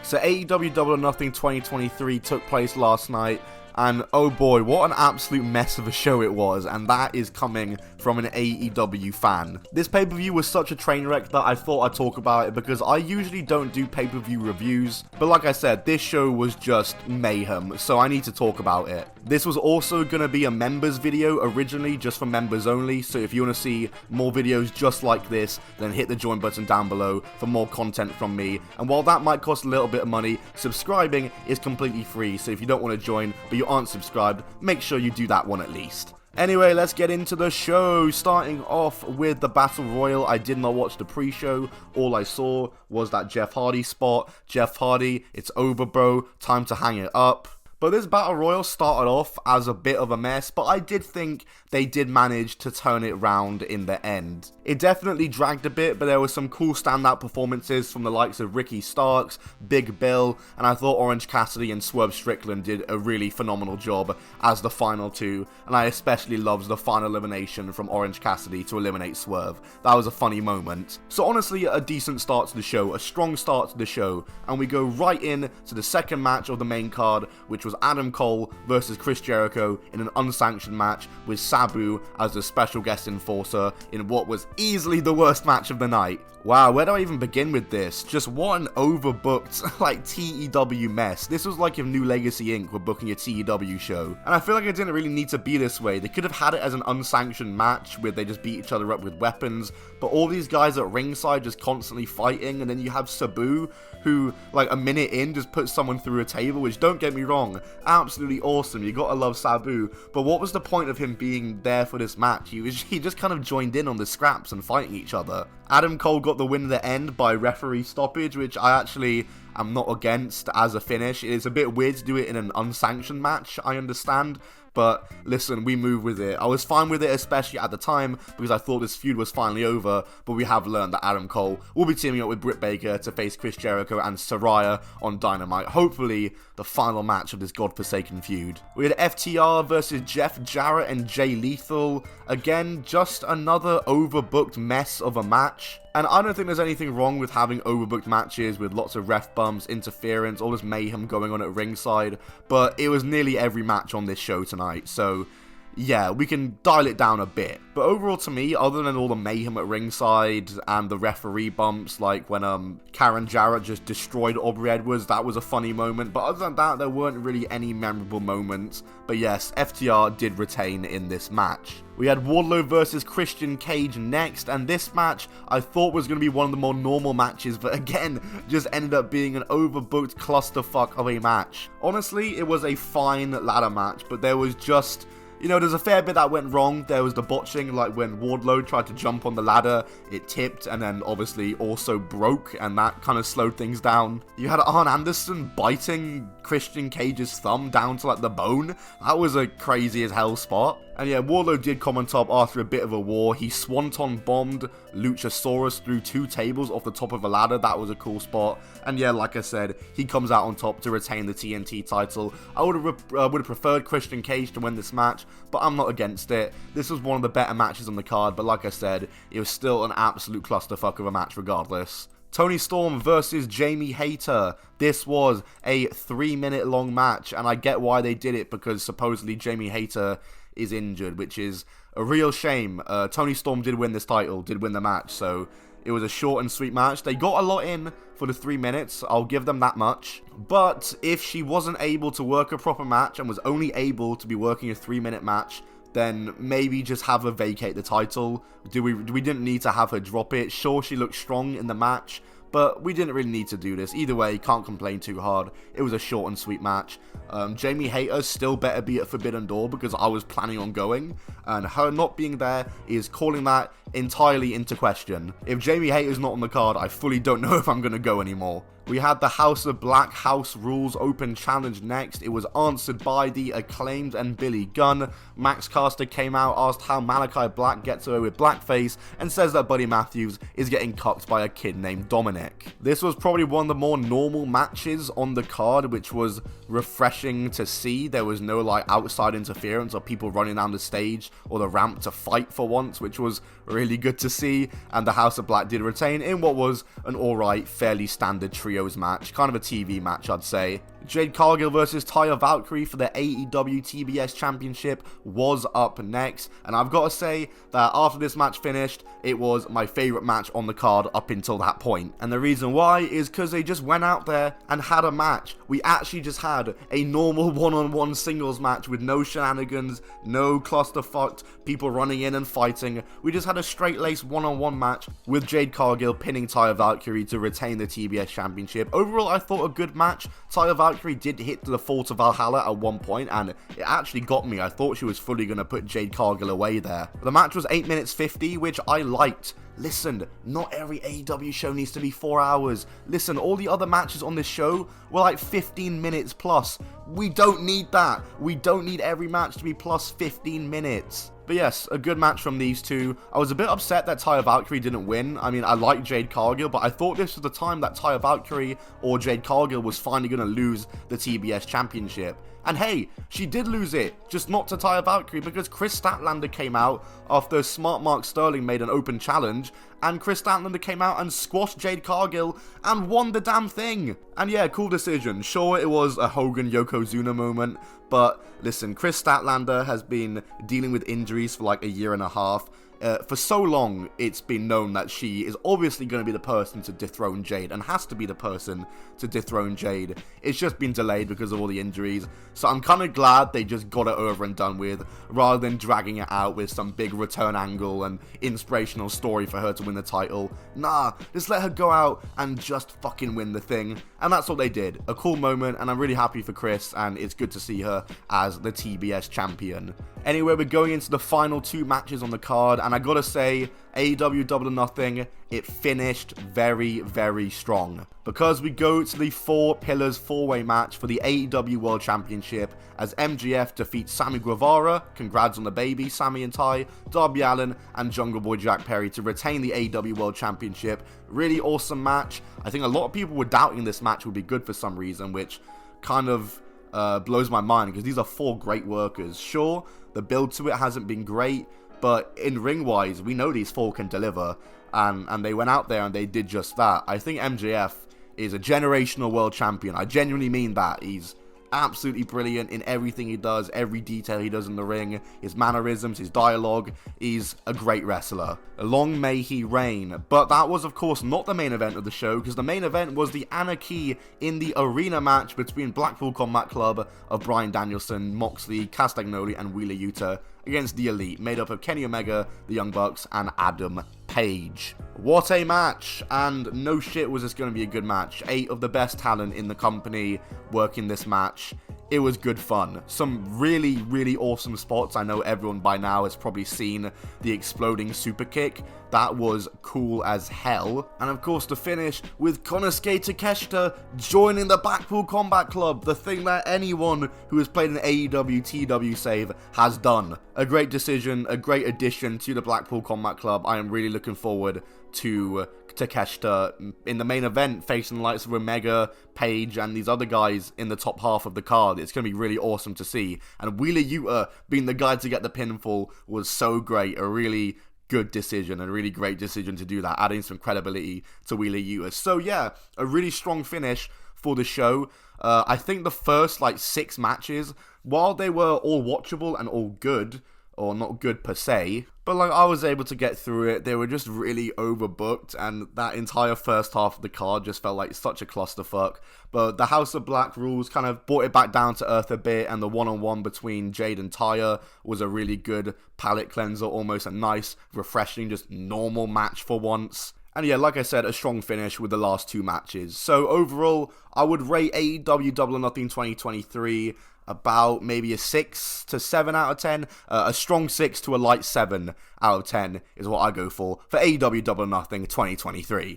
So AEW Double or Nothing 2023 took place last night, and oh boy, what an absolute mess of a show it was, and that is coming from an AEW fan. This pay-per-view was such a train wreck that I thought I'd talk about it because I usually don't do pay-per-view reviews, but like I said, this show was just mayhem, so I need to talk about it. This was also going to be a members video originally, just for members only, so if you want to see more videos just like this, then hit the join button down below for more content from me. And while that might cost a little bit of money, subscribing is completely free, so if you don't want to join but you aren't subscribed, make sure you do that one at least. Anyway, let's get into the show, starting off with the Battle Royal. I did not watch the pre-show. All I saw was that Jeff Hardy spot. Jeff Hardy, it's over, bro. Time to hang it up. But this Battle Royal started off as a bit of a mess, but I did think they did manage to turn it round in the end. It definitely dragged a bit, but there were some cool standout performances from the likes of Ricky Starks, Big Bill, and I thought Orange Cassidy and Swerve Strickland did a really phenomenal job as the final two, and I especially loved the final elimination from Orange Cassidy to eliminate Swerve. That was a funny moment. So honestly, a decent start to the show, a strong start to the show, and we go right in to the second match of the main card, which was Adam Cole versus Chris Jericho in an unsanctioned match with Sabu as the special guest enforcer in what was easily the worst match of the night. Wow, where do I even begin with this? Just what an overbooked, like, TEW mess. This was like if New Legacy Inc. were booking a TEW show. And I feel like it didn't really need to be this way. They could have had it as an unsanctioned match where they just beat each other up with weapons, but all these guys at ringside just constantly fighting, and then you have Sabu, who, like, a minute in just puts someone through a table, which, don't get me wrong, absolutely awesome. You gotta love Sabu, but what was the point of him being there for this match? He just kind of joined in on the scraps and fighting each other. Adam Cole got the win at the end by referee stoppage, which I actually am not against as a finish. It is a bit weird to do it in an unsanctioned match, I understand, but listen, we move with it. I was fine with it, especially at the time, because I thought this feud was finally over, but we have learned that Adam Cole will be teaming up with Britt Baker to face Chris Jericho and Saraya on Dynamite. Hopefully, the final match of this godforsaken feud. We had FTR versus Jeff Jarrett and Jay Lethal. Again, just another overbooked mess of a match. And I don't think there's anything wrong with having overbooked matches with lots of ref bumps, interference, all this mayhem going on at ringside, but it was nearly every match on this show tonight, so yeah, we can dial it down a bit. But overall, to me, other than all the mayhem at ringside and the referee bumps, like when Karen Jarrett just destroyed Aubrey Edwards, that was a funny moment. But other than that, there weren't really any memorable moments. But yes, FTR did retain in this match. We had Wardlow versus Christian Cage next, and this match I thought was going to be one of the more normal matches, but again, just ended up being an overbooked clusterfuck of a match. Honestly, it was a fine ladder match, but there was just, you know, there's a fair bit that went wrong. There was the botching, like when Wardlow tried to jump on the ladder, it tipped and then obviously also broke, and that kind of slowed things down. You had Arn Anderson biting Christian Cage's thumb down to like the bone. That was a crazy as hell spot. And yeah, Wardlow did come on top after a bit of a war. He swanton bombed Luchasaurus through 2 tables off the top of a ladder. That was a cool spot. And yeah, like I said, he comes out on top to retain the TNT title. I would have preferred Christian Cage to win this match, but I'm not against it. This was one of the better matches on the card, but like I said, it was still an absolute clusterfuck of a match regardless. Tony Storm versus Jamie Hayter. This was a 3-minute long match, and I get why they did it, because supposedly Jamie Hayter is injured, which is a real shame. Tony Storm did win this title, did win the match, so it was a short and sweet match. They got a lot in for the 3 minutes, I'll give them that much. But if she wasn't able to work a proper match and was only able to be working a 3-minute match, then maybe just have her vacate the title. We didn't need to have her drop it. Sure, she looked strong in the match, but we didn't really need to do this. Either way, can't complain too hard. It was a short and sweet match. Jamie Hayter still better be at Forbidden Door, because I was planning on going, and her not being there is calling that entirely into question. If Jamie Hayter's not on the card, I fully don't know if I'm going to go anymore. We had the House of Black House Rules Open Challenge next. It was answered by the Acclaimed and Billy Gunn. Max Caster came out, asked how Malachi Black gets away with blackface, and says that Buddy Matthews is getting cucked by a kid named Dominic. This was probably one of the more normal matches on the card, which was refreshing to see. There was no like outside interference or people running down the stage or the ramp to fight for once, which was really good to see. And the House of Black did retain in what was an alright, fairly standard trio trios match, kind of a TV match I'd say. Jade Cargill versus Taya Valkyrie for the AEW TBS Championship was up next, and I've got to say that after this match finished, it was my favourite match on the card up until that point. And the reason why is because they just went out there and had a match. We actually just had a normal one-on-one singles match with no shenanigans, no clusterfucked people running in and fighting. We just had a straight-laced one-on-one match with Jade Cargill pinning Taya Valkyrie to retain the TBS Championship. Overall, I thought a good match. Taya Valkyrie did hit the fall to Valhalla at one point, and it actually got me. I thought she was fully going to put Jade Cargill away there. The match was 8 minutes 50, which I liked. Listen, not every AEW show needs to be 4 hours. Listen, all the other matches on this show were like 15 minutes plus. We don't need that. We don't need every match to be plus 15 minutes. But yes, a good match from these two. I was a bit upset that Taya Valkyrie didn't win. I mean, I like Jade Cargill, but I thought this was the time that Taya Valkyrie or Jade Cargill was finally going to lose the TBS Championship. And hey, she did lose it, just not to Taya Valkyrie, because Chris Statlander came out after Smart Mark Sterling made an open challenge, and Chris Statlander came out and squashed Jade Cargill and won the damn thing. And yeah, cool decision. Sure, it was a Hogan Yokozuna moment, but listen, Chris Statlander has been dealing with injuries for like a year and a half. For so long, it's been known that she is obviously going to be the person to dethrone Jade, and has to be the person to dethrone Jade. It's just been delayed because of all the injuries, so I'm kind of glad they just got it over and done with, rather than dragging it out with some big return angle and inspirational story for her to win the title. Nah, just let her go out and just fucking win the thing, and that's what they did. A cool moment, and I'm really happy for Chris, and it's good to see her as the TBS champion. Anyway, we're going into the final two matches on the card, and I gotta say, AEW Double or Nothing, it finished very, very strong. Because we go to the Four Pillars 4-way match for the AEW World Championship as MJF defeats Sammy Guevara, congrats on the baby, Sammy and Ty, Darby Allin, and Jungle Boy Jack Perry to retain the AEW World Championship. Really awesome match. I think a lot of people were doubting this match would be good for some reason, which kind of blows my mind, because these are four great workers. Sure, the build to it hasn't been great, but in ring-wise, we know these four can deliver, and they went out there and they did just that. I think MJF is a generational world champion. I genuinely mean that. He's absolutely brilliant in everything he does, every detail he does in the ring, his mannerisms, his dialogue. He's a great wrestler. Long may he reign. But that was, of course, not the main event of the show, because the main event was the Anarchy in the Arena match between Blackpool Combat Club of Bryan Danielson, Moxley, Castagnoli, and Wheeler Yuta against the Elite, made up of Kenny Omega, the Young Bucks, and Adam Page. What a match, and no shit was this going to be a good match. 8 of the best talent in the company working this match. It was good fun. Some really, really awesome spots. I know everyone by now has probably seen the exploding super kick. That was cool as hell. And of course, the finish with Konosuke Takeshita joining the Blackpool Combat Club, the thing that anyone who has played an AEW TW save has done. A great decision, a great addition to the Blackpool Combat Club. I am really looking forward to Takeshita in the main event, facing the likes of Omega, Page, and these other guys in the top half of the card. It's going to be really awesome to see. And Wheeler Yuta being the guy to get the pinfall was so great. A really good decision, a really great decision to do that, adding some credibility to Wheeler Yuta. So yeah, a really strong finish for the show. I think the first 6 matches, while they were all watchable and all good, or not good per se, but I was able to get through it. They were just really overbooked, and that entire first half of the card just felt like such a clusterfuck. But the House of Black rules kind of brought it back down to earth a bit, and the one-on-one between Jade and Taya was a really good palate cleanser, almost a nice, refreshing, just normal match for once. And yeah, like I said, a strong finish with the last 2 matches. So overall, I would rate AEW Double or Nothing 2023 about maybe a 6 to 7 out of 10. A strong 6 to a light 7 out of 10 is what I go for AEW Double or Nothing 2023.